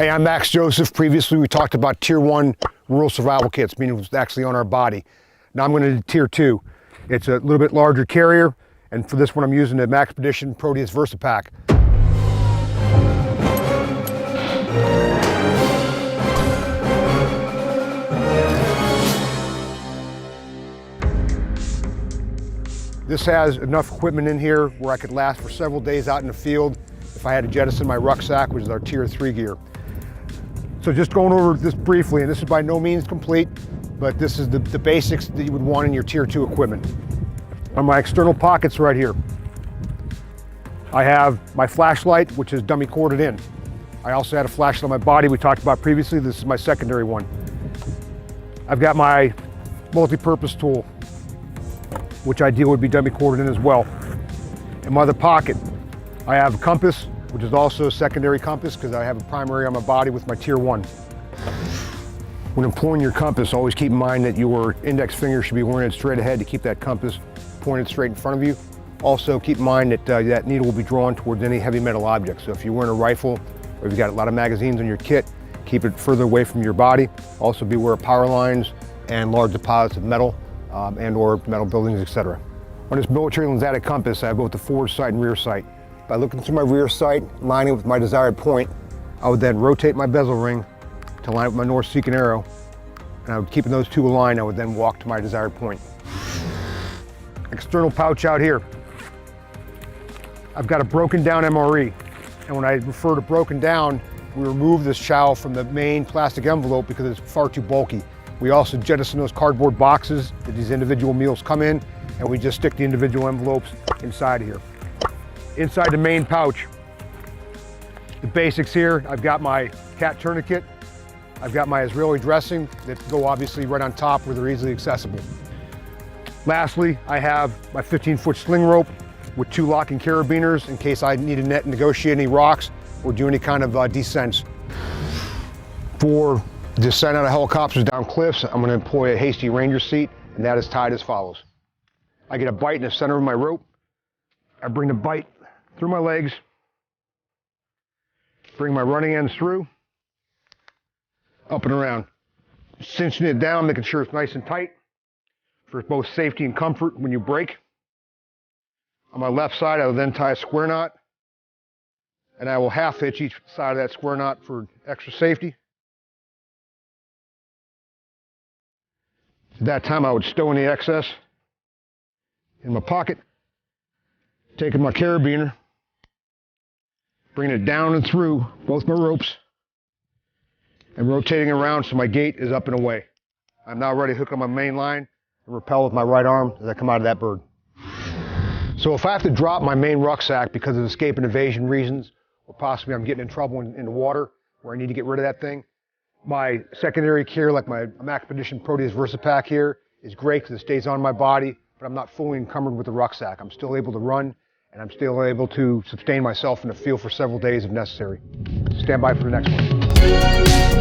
Hey, I'm Max Joseph. Previously, we talked about Tier 1 rural survival kits, meaning it's actually on our body. Now I'm going to do Tier 2. It's a little bit larger carrier, and for this one I'm using the Maxpedition Proteus VersaPack. This has enough equipment in here where I could last for several days out in the field if I had to jettison my rucksack, which is our Tier 3 gear. So just going over this briefly, and this is by no means complete, but this is the basics that you would want in your Tier 2 equipment. On my external pockets right here, I have my flashlight, which is dummy corded in. I also had a flashlight on my body we talked about previously. This is my secondary one. I've got my multi-purpose tool, which ideally would be dummy corded in as well. In my other pocket, I have a compass, which is also a secondary compass because I have a primary on my body with my Tier 1. When employing your compass, always keep in mind that your index finger should be pointed straight ahead to keep that compass pointed straight in front of you. Also keep in mind that that needle will be drawn towards any heavy metal object. So if you're wearing a rifle or you've got a lot of magazines on your kit, keep it further away from your body. Also be aware of power lines and large deposits of metal and or metal buildings, etc. On this military lensatic compass, I have both the forward sight and rear sight. By looking through my rear sight, lining with my desired point, I would then rotate my bezel ring to line up with my north seeking arrow, and I would keep those two aligned. I would then walk to my desired point. External pouch out here. I've got a broken down MRE, and when I refer to broken down, we remove this chow from the main plastic envelope because it's far too bulky. We also jettison those cardboard boxes that these individual meals come in, and we just stick the individual envelopes inside here. Inside the main pouch, the basics here, I've got my cat tourniquet, I've got my Israeli dressing that go obviously right on top where they're easily accessible. Lastly, I have my 15-foot sling rope with 2 locking carabiners in case I need to negotiate any rocks or do any kind of descents. For descent out of helicopters down cliffs, I'm going to employ a hasty ranger seat, and that is tied as follows. I get a bite in the center of my rope. I bring the bite through my legs, bring my running ends through, up and around, cinching it down, making sure it's nice and tight for both safety and comfort when you break. On my left side, I will then tie a square knot, and I will half hitch each side of that square knot for extra safety. At that time, I would stow in the excess in my pocket, taking my carabiner, bringing it down and through both my ropes, and rotating around so my gate is up and away. I'm now ready to hook on my main line and rappel with my right arm as I come out of that bird. So if I have to drop my main rucksack because of escape and evasion reasons, or possibly I'm getting in trouble in the water where I need to get rid of that thing, my secondary gear, like my Maxpedition Proteus VersaPack here, is great because it stays on my body, but I'm not fully encumbered with the rucksack. I'm still able to run, and I'm still able to sustain myself in the field for several days if necessary. Stand by for the next one.